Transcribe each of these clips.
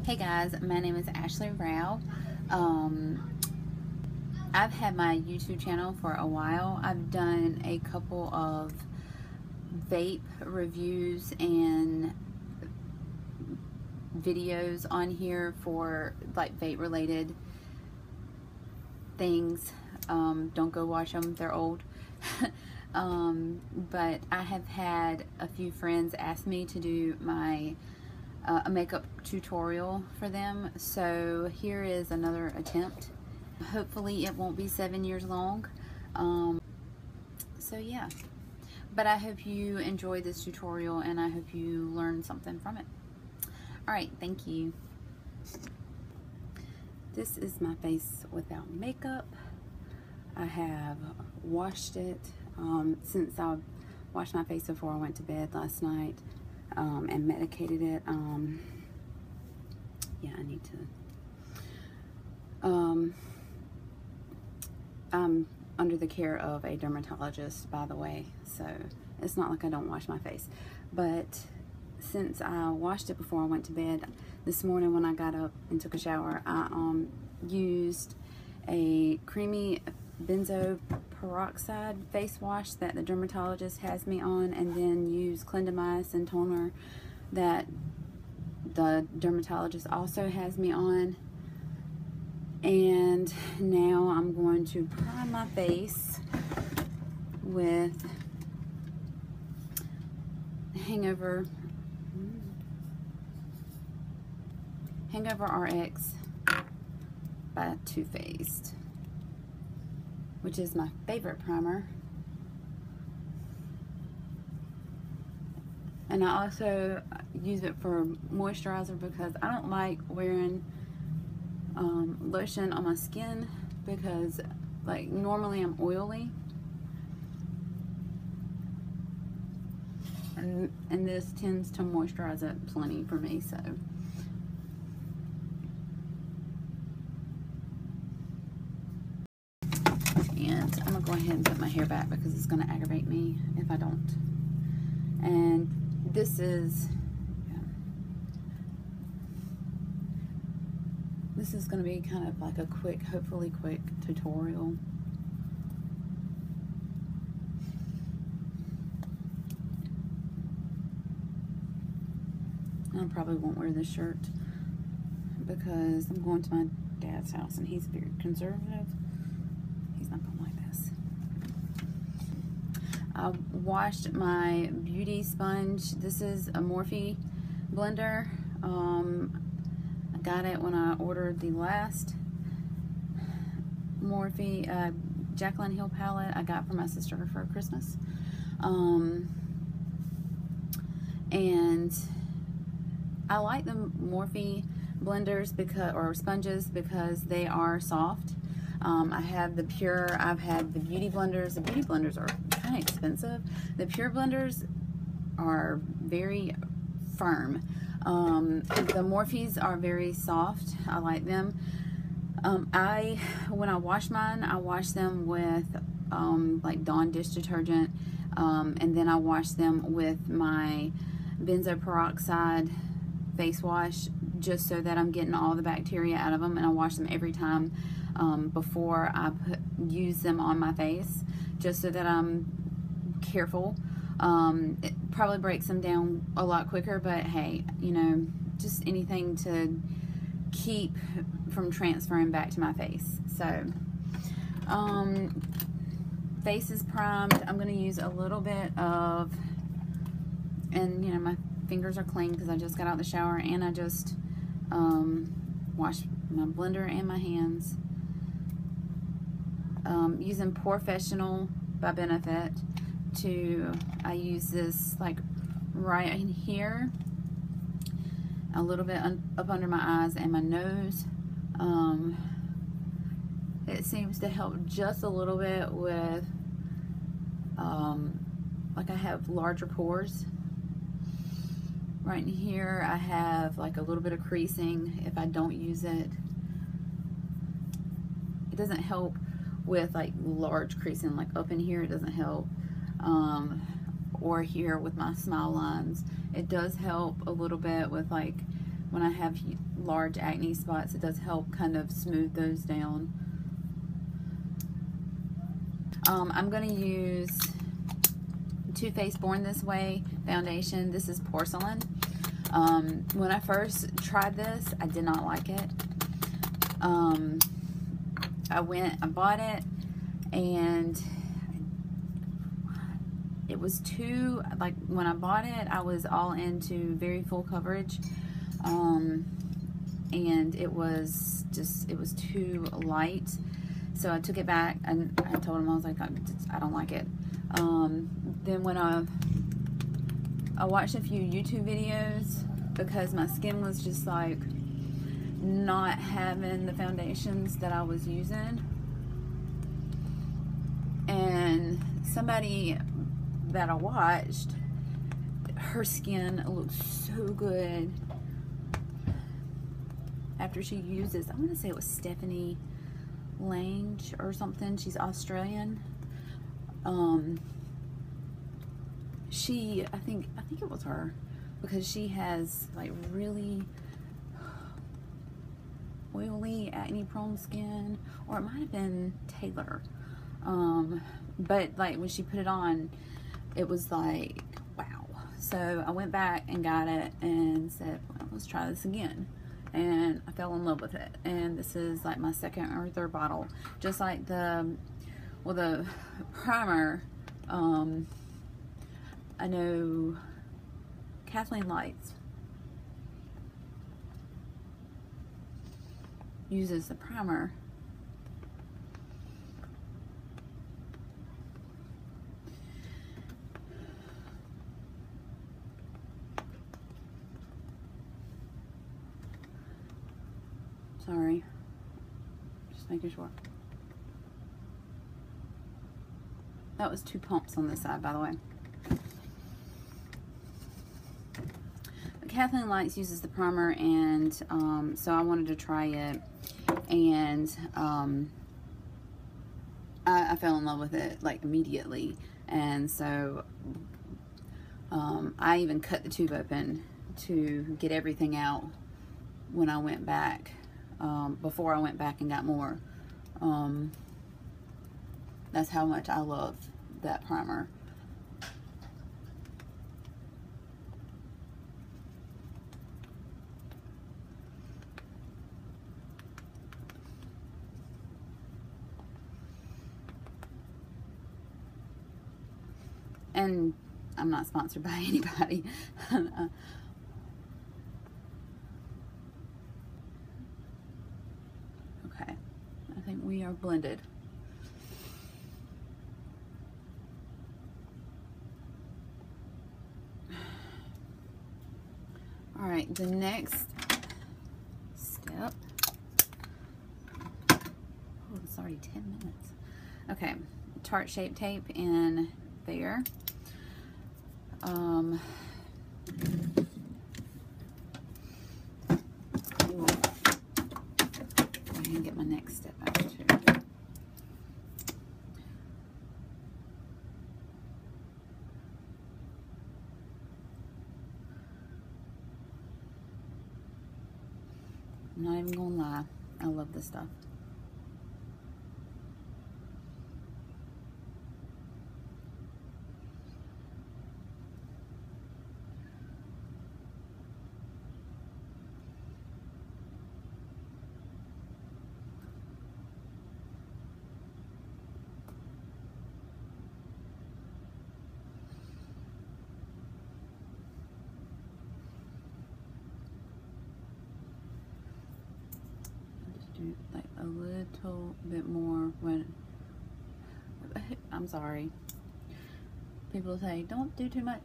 Hey guys, my name is Ashley Rao. I've had my YouTube channel for a while. I've done a couple of vape reviews and videos on here for like vape related things. Don't go watch them, they're old. But I have had a few friends ask me to do my a makeup tutorial for them, so here is another attempt. Hopefully it won't be 7 years long. So yeah, but I hope you enjoyed this tutorial and I hope you learned something from it. Alright, thank you. This is my face without makeup. I have washed it since I washed my face before I went to bed last night. And medicated it. Yeah, I need to. I'm under the care of a dermatologist, by the way, so it's not like I don't wash my face. But since I washed it before I went to bed, this morning when I got up and took a shower, I used a creamy benzo peroxide face wash that the dermatologist has me on, and then use clindamycin toner that the dermatologist also has me on. And now I'm going to prime my face with Hangover RX by Too Faced, which is my favorite primer. And I also use it for moisturizer because I don't like wearing lotion on my skin because, like, normally I'm oily. And this tends to moisturize it plenty for me, so. And I'm gonna go ahead and put my hair back because it's gonna aggravate me if I don't. And this is gonna be kind of like a quick, hopefully quick tutorial. I probably won't wear this shirt because I'm going to my dad's house and he's very conservative. He's not gonna like this. I washed my beauty sponge. This is a Morphe blender. I got it when I ordered the last Morphe Jaclyn Hill palette I got for my sister for Christmas. And I like the Morphe blenders or sponges because they are soft. I have the Pure, I've had the beauty blenders. The beauty blenders are kind of expensive. The Pure blenders are very firm. The Morphes are very soft. I like them. When I wash mine, I wash them with like Dawn dish detergent, and then I wash them with my benzo peroxide face wash, just so that I'm getting all the bacteria out of them, and I wash them every time before I use them on my face, just so that I'm careful. It probably breaks them down a lot quicker, but hey, you know, just anything to keep from transferring back to my face. So face is primed. I'm going to use a little bit of, and you know, my fingers are clean because I just got out of the shower and I just washed my blender and my hands. Using Porefessional by Benefit. I use this like right in here, a little bit up under my eyes and my nose. It seems to help just a little bit with like I have larger pores. Right in here I have like a little bit of creasing if I don't use it. It doesn't help with like large creasing, like up in here it doesn't help. Or here with my smile lines. It does help a little bit with like when I have large acne spots, it does help kind of smooth those down. I'm going to use Too Faced Born This Way foundation. This is Porcelain. When I first tried this, I did not like it. I bought it, and it was too, like, when I bought it, I was all into very full coverage, and it was too light. So I took it back, and I told him, I was like, I don't like it. Then when I watched a few YouTube videos, because my skin was just like not having the foundations that I was using, and somebody that I watched, her skin looked so good after she used this. I'm gonna say it was Stephanie Lange or something. She's Australian. I think it was her, because she has like really oily, acne prone skin, or it might have been Taylor. But like when she put it on, it was like, wow. So I went back and got it and said, well, let's try this again. And I fell in love with it. And this is like my second or third bottle. Just like the primer, I know Kathleen Lights uses the primer. Sorry, just making sure. That was 2 pumps on this side, by the way. Kathleen Lights uses the primer, and so I wanted to try it, and I fell in love with it like immediately. And so I even cut the tube open to get everything out when I went back, before I went back and got more. That's how much I love that primer. And I'm not sponsored by anybody. Okay, I think we are blended. All right, the next step. Oh, it's already 10 minutes. Okay, Tarte Shape Tape in Fair. I can get my next step out too. I'm not even gonna lie, I love this stuff. Like a little bit more when I'm sorry, people say don't do too much.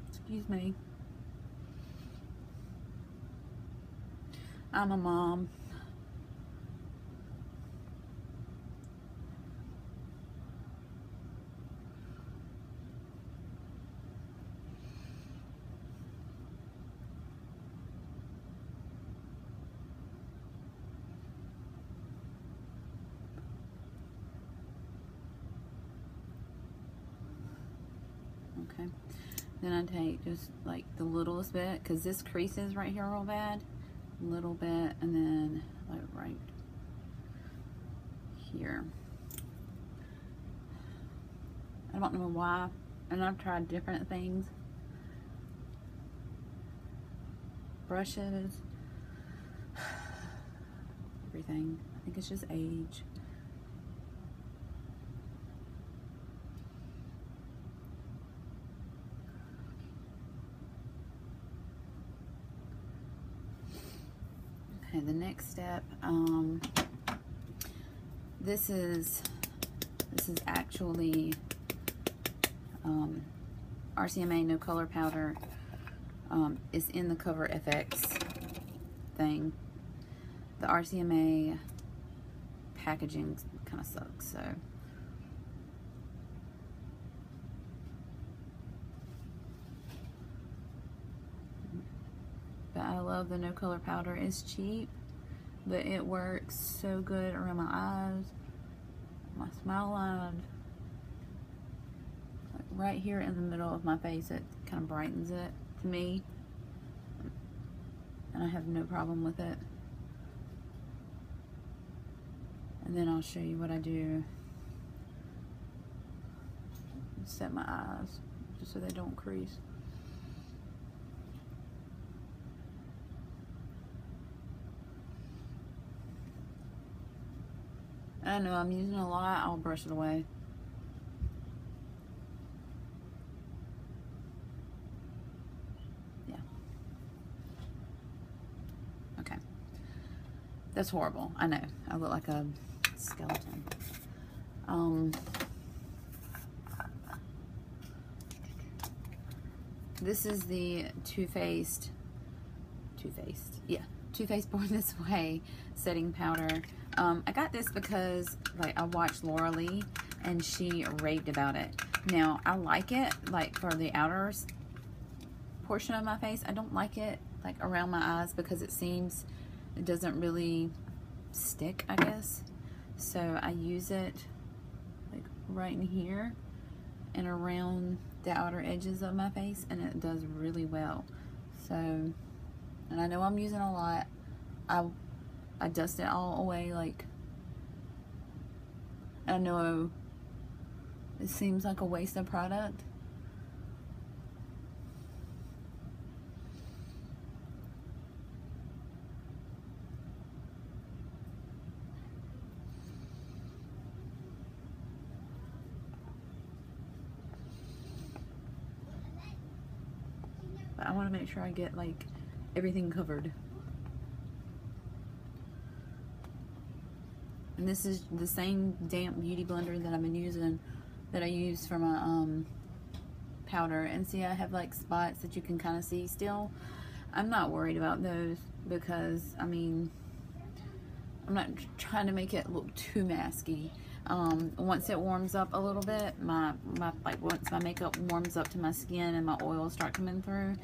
Excuse me, I'm a mom. Okay, Then I take just like the littlest bit, because this creases right here real bad. A little bit, and then like right here. I don't know why, and I've tried different things. Brushes, everything. I think it's just age. Okay, the next step, this is actually RCMA no color powder. Is in the Cover FX thing. The RCMA packaging kind of sucks, so but I love the no color powder. It's cheap, but it works so good around my eyes, my smile line, like right here in the middle of my face. It kind of brightens it to me, and I have no problem with it. And then I'll show you what I do. Set my eyes just so they don't crease. I know I'm using a lot, I'll brush it away. Yeah. Okay. That's horrible. I know. I look like a skeleton. This is the Too Faced Born This Way setting powder. I got this because like I watched Laura Lee and she raved about it. Now I like it like for the outer portion of my face. I don't like it like around my eyes because it doesn't really stick, I guess. So I use it like right in here and around the outer edges of my face, and it does really well. So, and I know I'm using a lot. I dust it all away. Like, I know it seems like a waste of product, but I want to make sure I get like everything covered. And this is the same damp beauty blender that I've been using, that I use for my powder. And see, I have like spots that you can kind of see still. I'm not worried about those because, I mean, I'm not trying to make it look too masky. Once it warms up a little bit, like once my makeup warms up to my skin and my oils start coming through,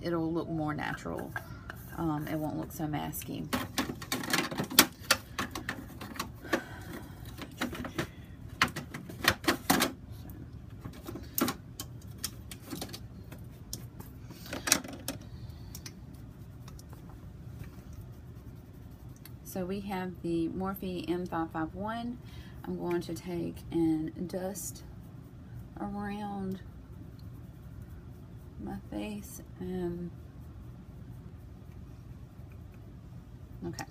it'll look more natural. It won't look so masky. So we have the Morphe M551. I'm going to take and dust around my face. Okay.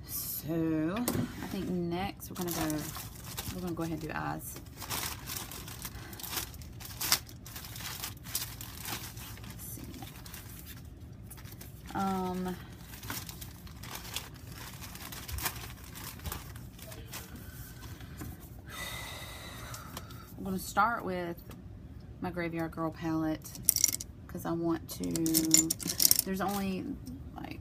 So I think next we're gonna go ahead and do eyes. Let's see. I'm gonna start with my Graveyard Girl palette because I want to. There's only like,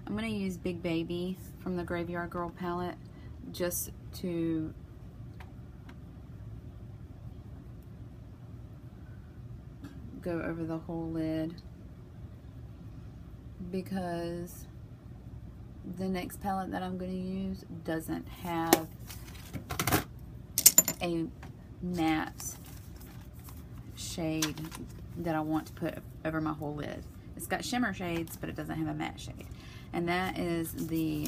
I'm gonna use Big Baby from the Graveyard Girl palette just to go over the whole lid, because the next palette that I'm gonna use doesn't have a matte shade that I want to put over my whole lid. It's got shimmer shades, but it doesn't have a matte shade. And that is the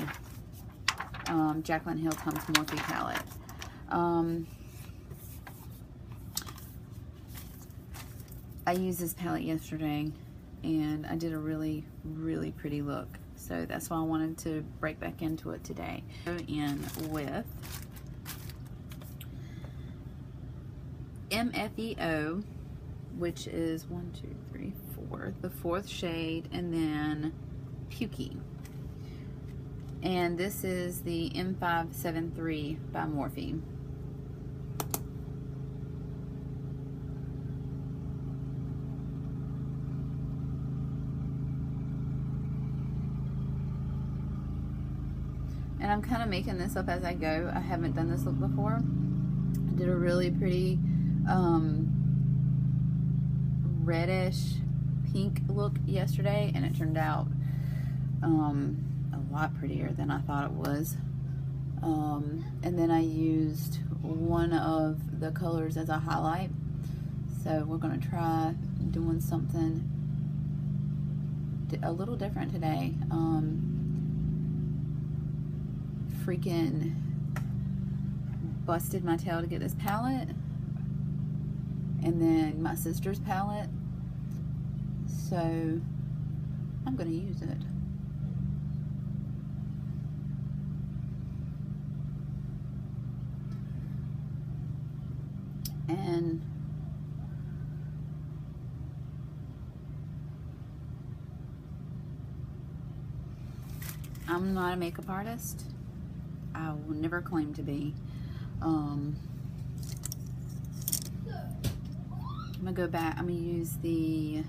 Jaclyn Hill x Morphe palette. I used this palette yesterday, and I did a really, really pretty look. So that's why I wanted to break back into it today. Go in with MFEO, which is 1, 2, 3, 4, the 4th shade, and then Pukey. And this is the M573 by Morphe. And I'm kind of making this up as I go. I haven't done this look before. I did a really pretty reddish pink look yesterday, and it turned out a lot prettier than I thought it was. And then I used one of the colors as a highlight. So we're going to try doing something a little different today. Freaking busted my tail to get this palette, and then my sister's palette, so I'm gonna use it. And I'm not a makeup artist. I will never claim to be. I'm gonna go back. I'm gonna use the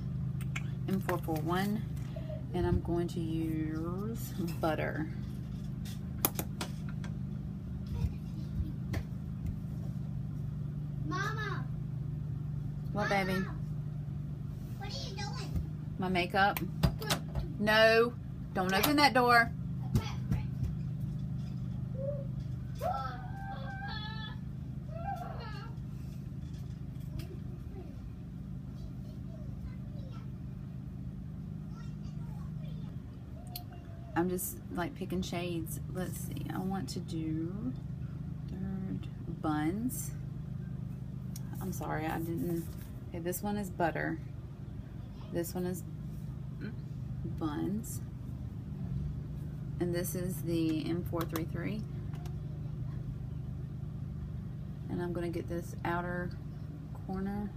M441, and I'm going to use butter. Mama. What, baby? What are you doing? My makeup? No, don't open that door. I'm just like picking shades. Let's see. I want to do buns. I'm sorry, I didn't. Okay, this one is butter. This one is buns. And this is the M433. And I'm going to get this outer corner.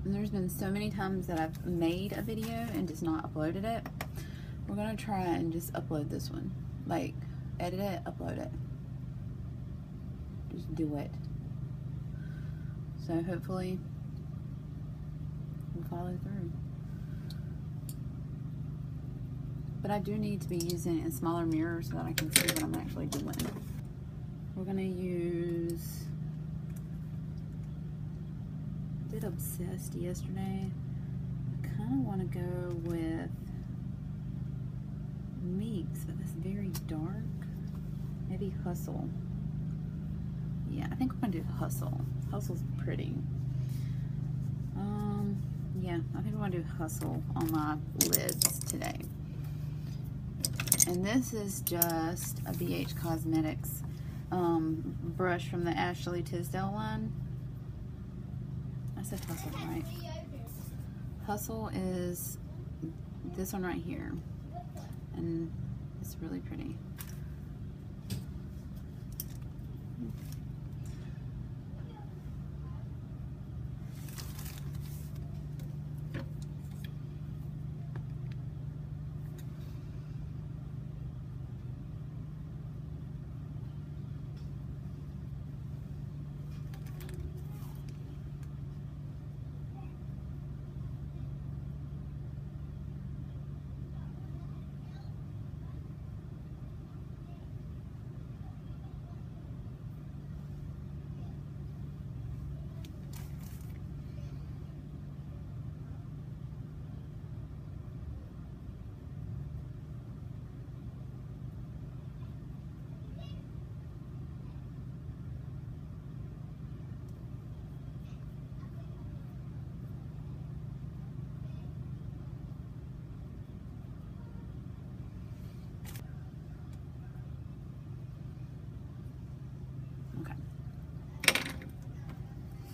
And there's been so many times that I've made a video and just not uploaded it. We're gonna try and just upload this one. Like, edit it, upload it. Just do it. So hopefully we'll follow through. But I do need to be using a smaller mirror so that I can see what I'm actually doing. We're gonna use, did Obsessed yesterday. I kind of want to go with Meeks, but it's very dark. Maybe Hustle. Yeah, I think we're gonna do Hustle. Hustle's pretty. Yeah, I think we're gonna do Hustle on my lids today. And this is just a BH Cosmetics brush from the Ashley Tisdale line. I said Hustle, right? Hustle is this one right here, and it's really pretty.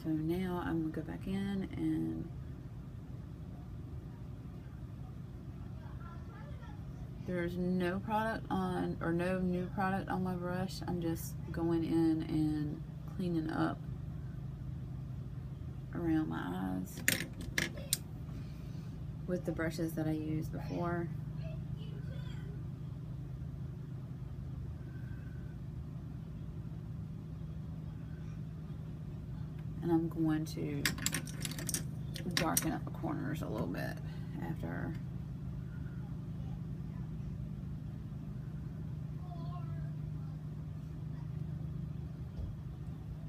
So now I'm gonna go back in and there's no product on, or no new product on my brush. I'm just going in and cleaning up around my eyes with the brushes that I used before. And I'm going to darken up the corners a little bit after.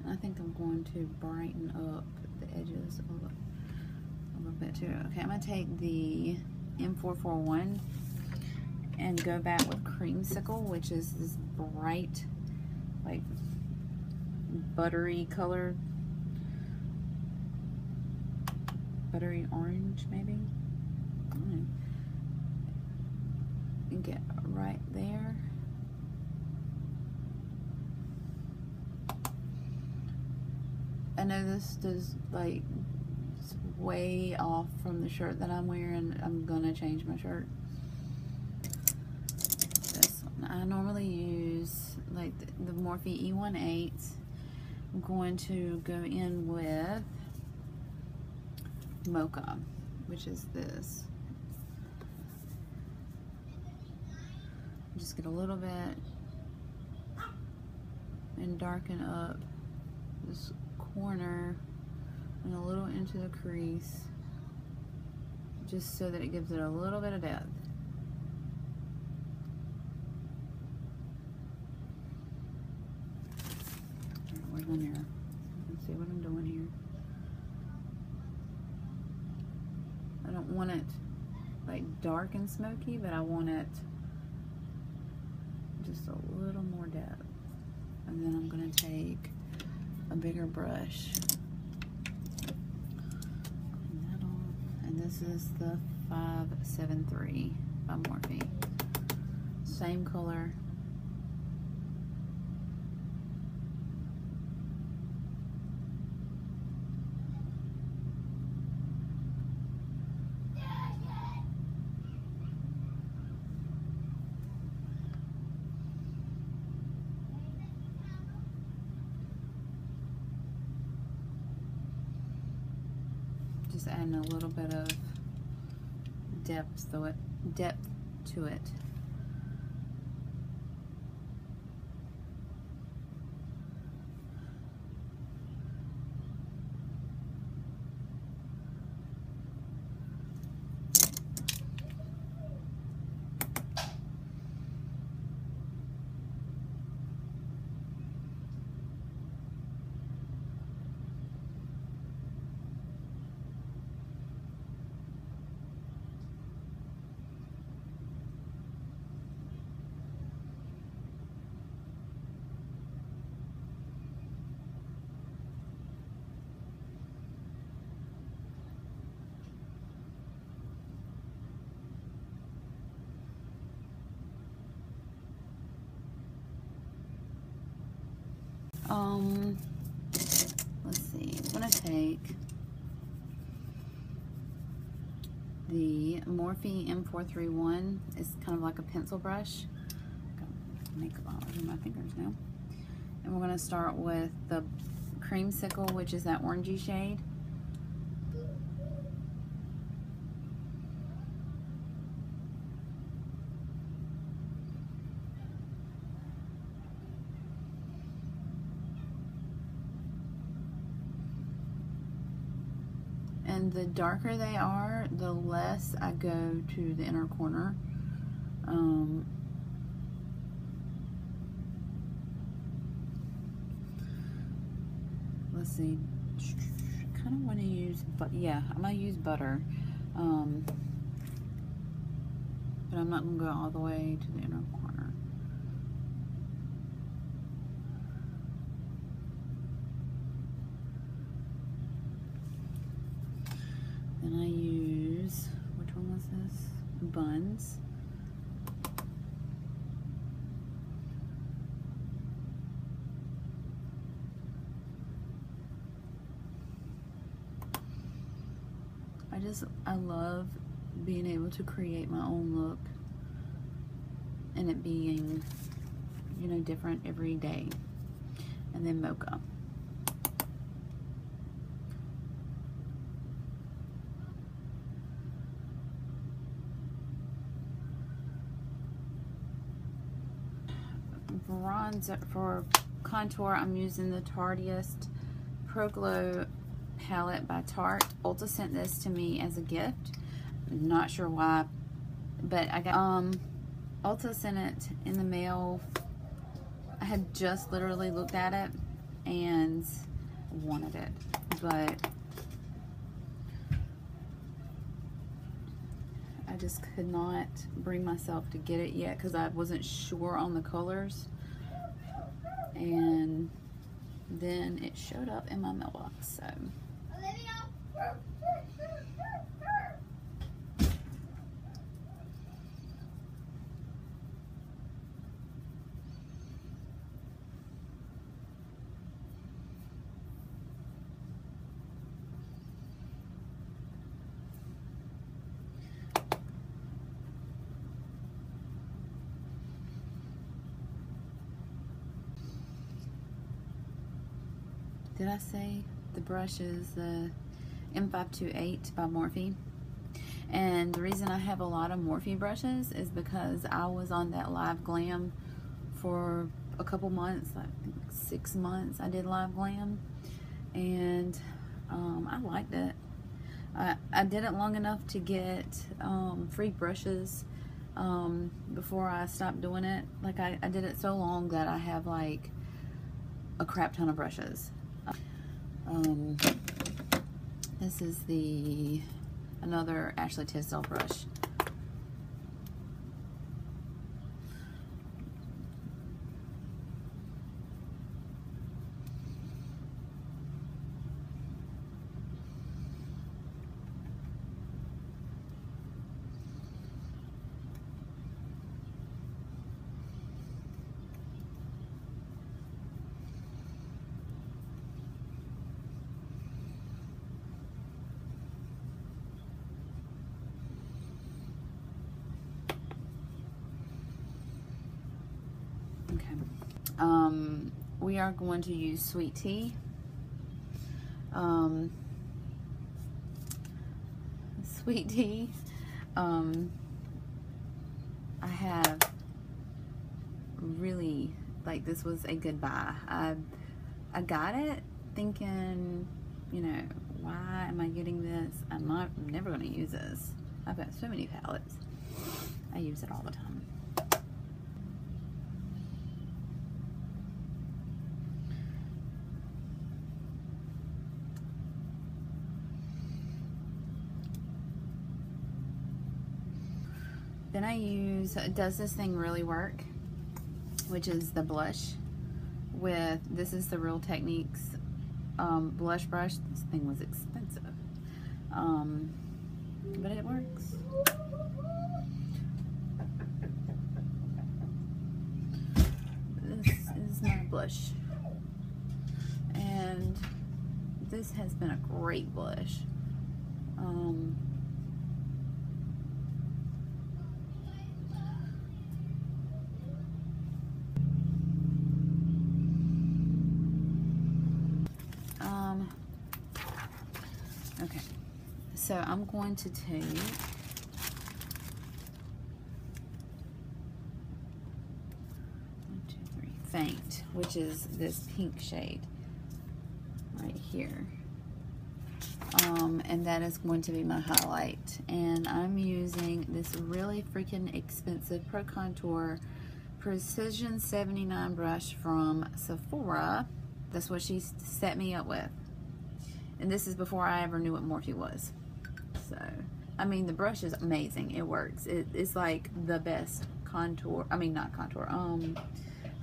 I think I'm going to brighten up the edges a little bit too. Okay, I'm going to take the M441 and go back with Creamsicle, which is this bright, like, buttery color. Buttery orange, maybe? I don't know. And get right there. I know this does, like, it's way off from the shirt that I'm wearing. I'm gonna change my shirt. This one. I normally use, like, the Morphe E18. I'm going to go in with Mocha, which is this. Just get a little bit and darken up this corner and a little into the crease, just so that it gives it a little bit of depth. Where's my mirror? Let's see what I'm doing here. I don't want it like dark and smoky, but I want it just a little more depth. And then I'm going to take a bigger brush. And this is the 573 by Morphe. Same color. Just adding a little bit of depth to it. Let's see, I'm gonna take the Morphe M431. It's kind of like a pencil brush. Got makeup all over my fingers now. And we're gonna start with the Creamsicle, which is that orangey shade. And the darker they are, the less I go to the inner corner. Let's see. I kind of want to use, but yeah, I'm gonna use butter. But I'm not gonna go all the way to the inner corner. Then I use, which one was this? Buns. I love being able to create my own look and it being, you know, different every day. And then mocha. Bronzer for contour, I'm using the Tarteist Pro Glow palette by Tarte. Ulta sent this to me as a gift. Not sure why, but I got Ulta sent it in the mail. I had just literally looked at it and wanted it, but I just could not bring myself to get it yet because I wasn't sure on the colors. And then it showed up in my mailbox, so. Did I say the brush is the M528 by Morphe? And the reason I have a lot of Morphe brushes is because I was on that live Glam for a couple months, like 6 months I did live Glam, and I liked it. I did it long enough to get free brushes before I stopped doing it. Like I did it so long that I have like a crap ton of brushes. This is another Ashley Tisdale brush. We are going to use Sweet Tea. Sweet Tea. I have really, like, this was a good buy. I got it thinking, you know, why am I getting this? I'm never going to use this. I've got so many palettes. I use it all the time. Then I use, does this thing really work? Which is the blush with, this is the Real Techniques blush brush. This thing was expensive, but it works. This is my blush, and this has been a great blush. Okay, so I'm going to take Faint, which is this pink shade right here, and that is going to be my highlight. And I'm using this really freaking expensive Pro Contour Precision 79 brush from Sephora. That's what she set me up with. And this is before I ever knew what Morphe was. So, I mean, the brush is amazing. It works. It's like the best contour, I mean, not contour,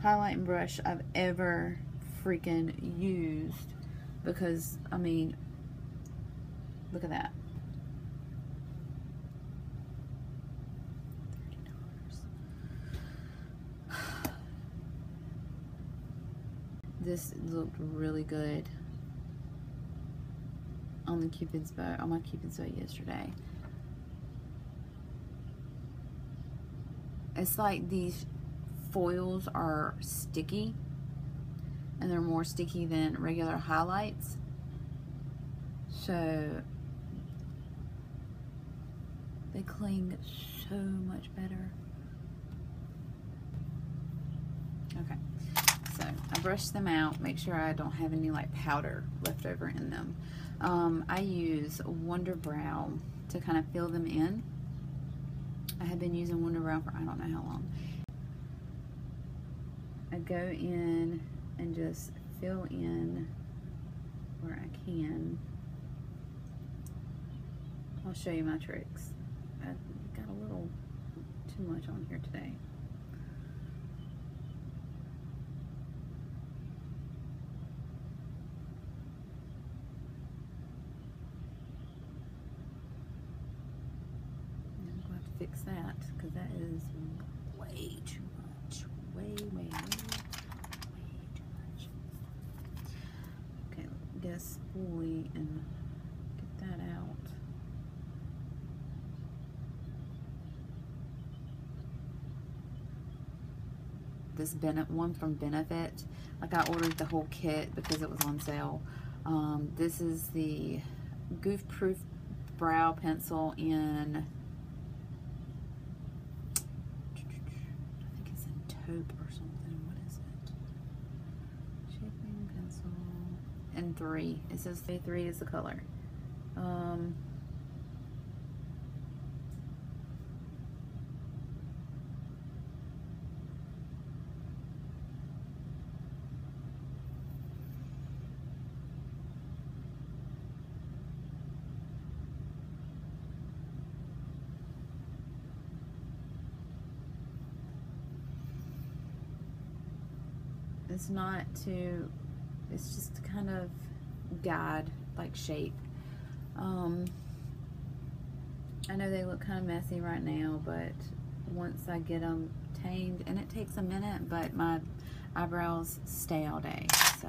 highlighting brush I've ever freaking used. Because, I mean, look at that. $30. This looked really good. on the Cupid's bow, on my Cupid's bow yesterday. It's like these foils are sticky, and they're more sticky than regular highlights. So they cling so much better. Okay, so I brushed them out, make sure I don't have any like powder left over in them. I use Wunderbrow to kind of fill them in. I have been using Wunderbrow for I don't know how long. I go in and just fill in where I can. I'll show you my tricks. I got a little too much on here today. I'm going to have to fix that because that is way too much. Way too much. Okay, get a spoolie and get that out. This one from Benefit, like I ordered the whole kit because it was on sale. This is the Goof Proof brow pencil in, I think it's in taupe or something. What is it? Shaping pencil in 3. It says 3 is the color. It's not to, it's just to kind of guide like shape. I know they look kind of messy right now, but once I get them tamed, and it takes a minute, but my eyebrows stay all day, so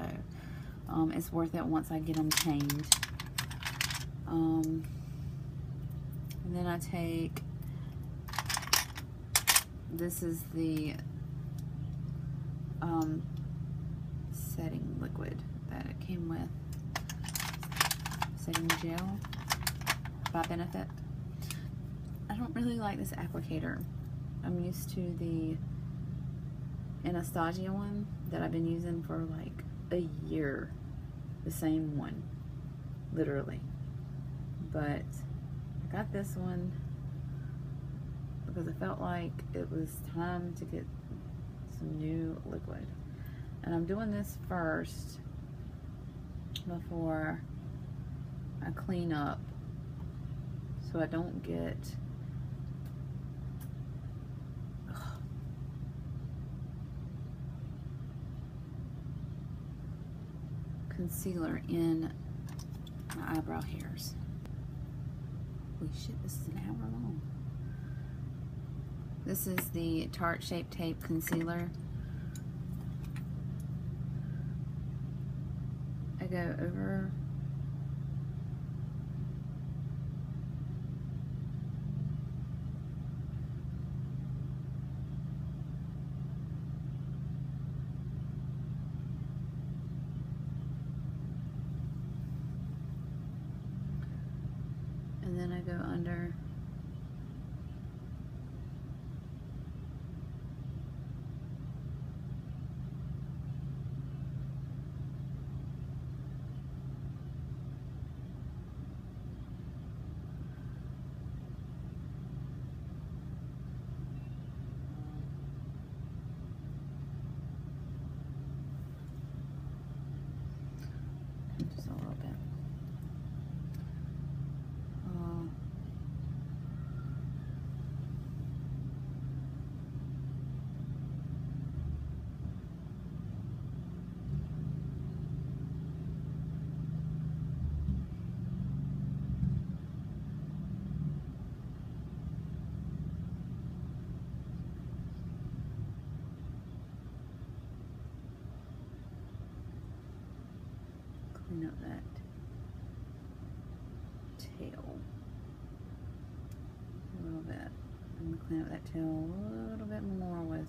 it's worth it once I get them tamed. And then I take, this is the setting liquid that it came with, setting gel by Benefit. I don't really like this applicator. I'm used to the Anastasia one that I've been using for like a year, the same one, literally. But I got this one because I felt like it was time to get some new liquid. And I'm doing this first before I clean up so I don't get concealer in my eyebrow hairs. Holy shit, this is an hour long. This is the Tarte Shape Tape Concealer. I go over and then I go under. Just a little bit. Clean up that tail a little bit. I'm gonna clean up that tail a little bit more with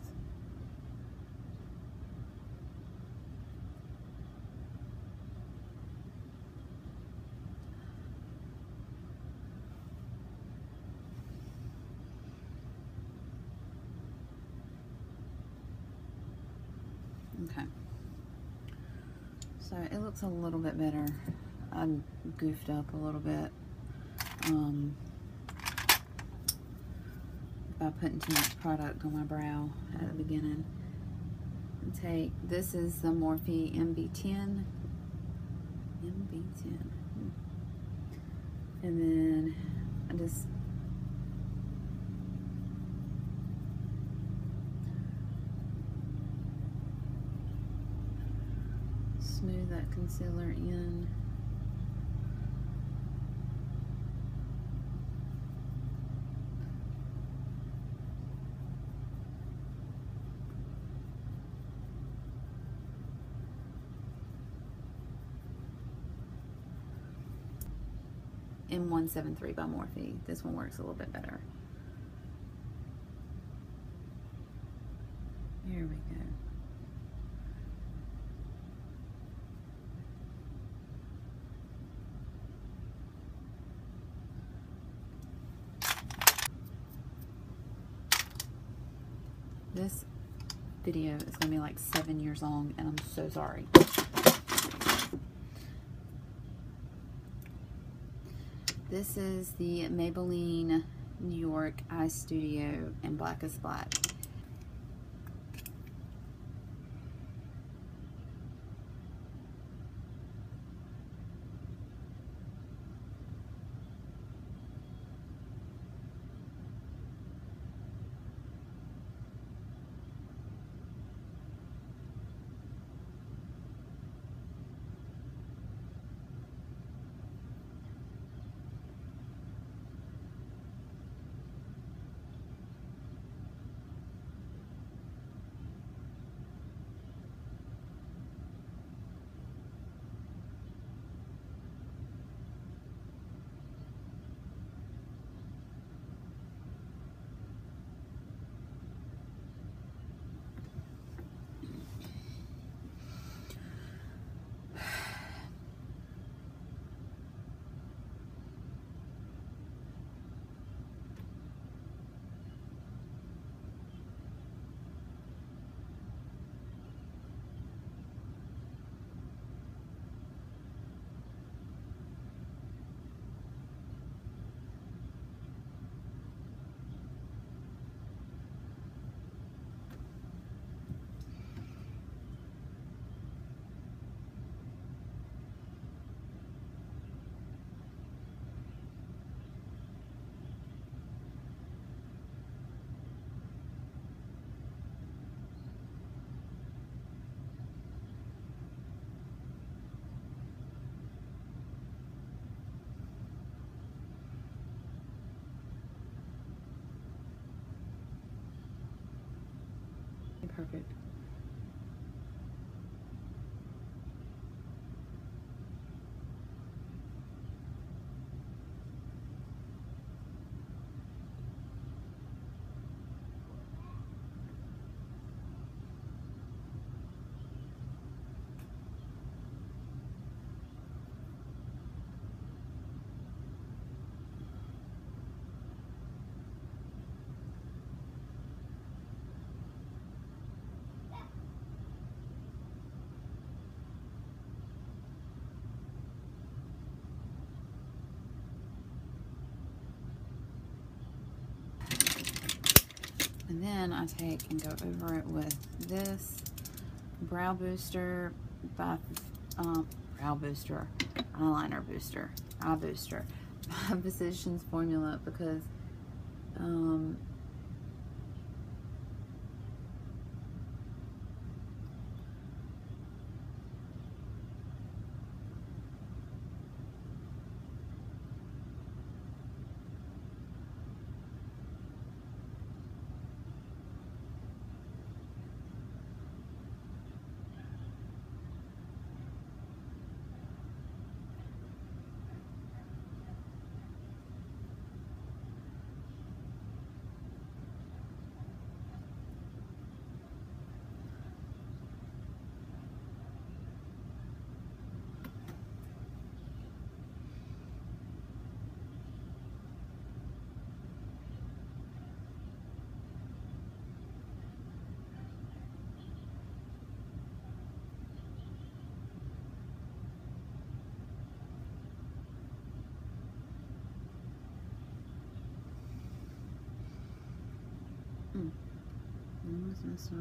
okay. So it looks a little bit better. I'm goofed up a little bit by putting too much product on my brow at the beginning. This is the Morphe MB10. And then I just smooth that concealer in. M173 by Morphe. This one works a little bit better. Here we go. This video is going to be like 7 years long, and I'm so sorry. This is the Maybelline New York Eye Studio in Blackest Black. Perfect. And then I take and go over it with this brow booster by eyeliner booster, eye booster by Physicians Formula, because messed up.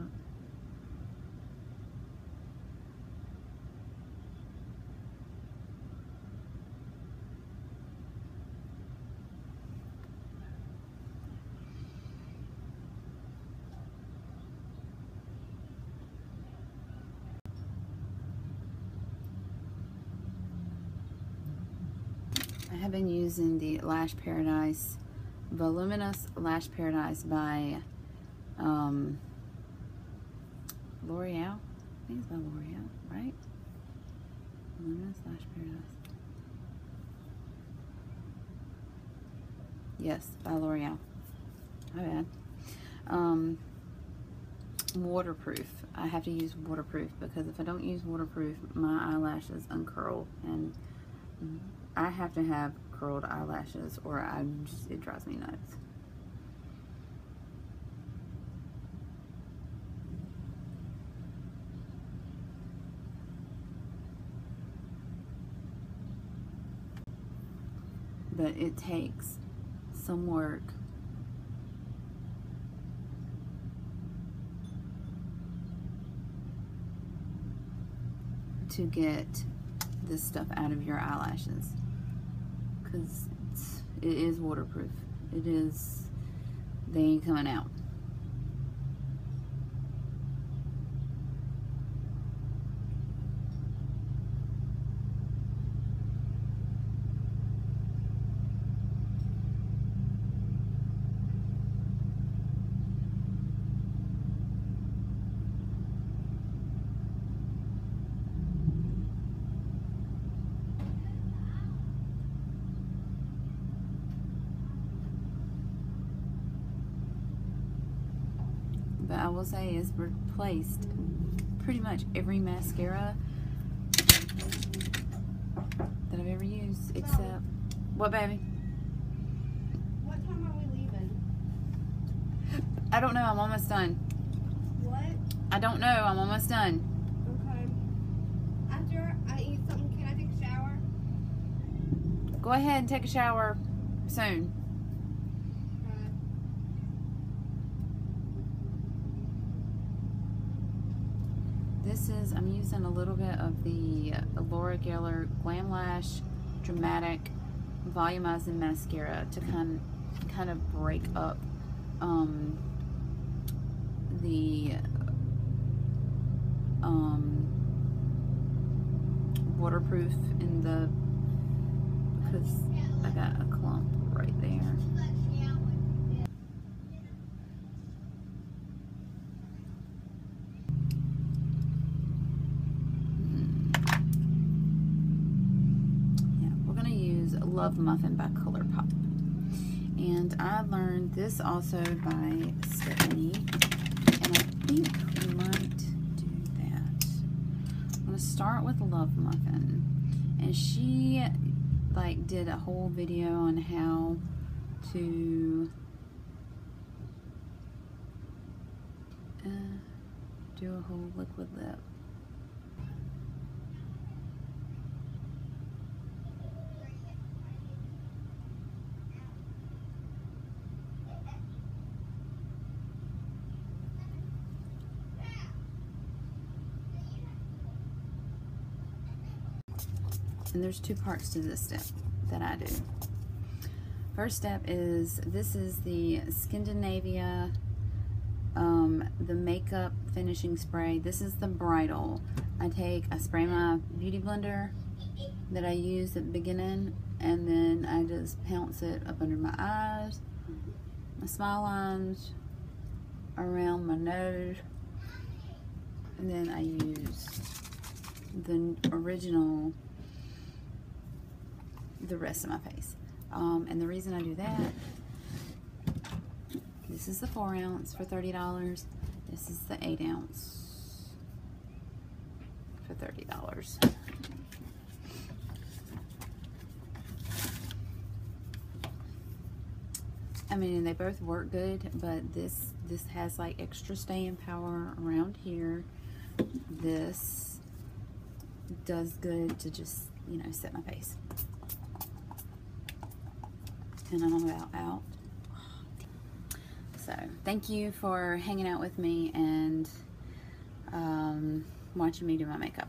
I have been using the Lash Paradise, Voluminous Lash Paradise by L'Oreal. I think it's by L'Oreal, right? Voluminous Lash Paradise. Yes, by L'Oreal. My bad. Waterproof. I have to use waterproof because if I don't use waterproof, my eyelashes uncurl, and I have to have curled eyelashes or it drives me nuts. But it takes some work to get this stuff out of your eyelashes, because it is waterproof. It is, they ain't coming out. But I will say it's replaced pretty much every mascara that I've ever used, except what, baby? What time are we leaving? I don't know. I'm almost done. What? I don't know. I'm almost done. Okay. After I eat something, can I take a shower? Go ahead and take a shower soon. This is, I'm using a little bit of the Laura Gellar Glam Lash Dramatic Volumizing Mascara to kind of break up the waterproof in the, because I got a clump right there. Love Muffin by ColourPop, and I learned this also by Stephanie, and I think we might do that. I'm gonna start with Love Muffin, and she like did a whole video on how to do a whole liquid lip. And there's two parts to this step that I do. First step is, this is the Dinavia, the makeup finishing spray. This is the bridal. I spray my beauty blender that I use at the beginning, and then I just pounce it up under my eyes, my smile lines, around my nose, and then I use the original the rest of my face. And the reason I do that, this is the 4 ounce for $30. This is the 8 ounce for $30. I mean, they both work good, but this has like extra staying power around here. This does good to just, you know, set my face. And I'm about out. So thank you for hanging out with me and watching me do my makeup.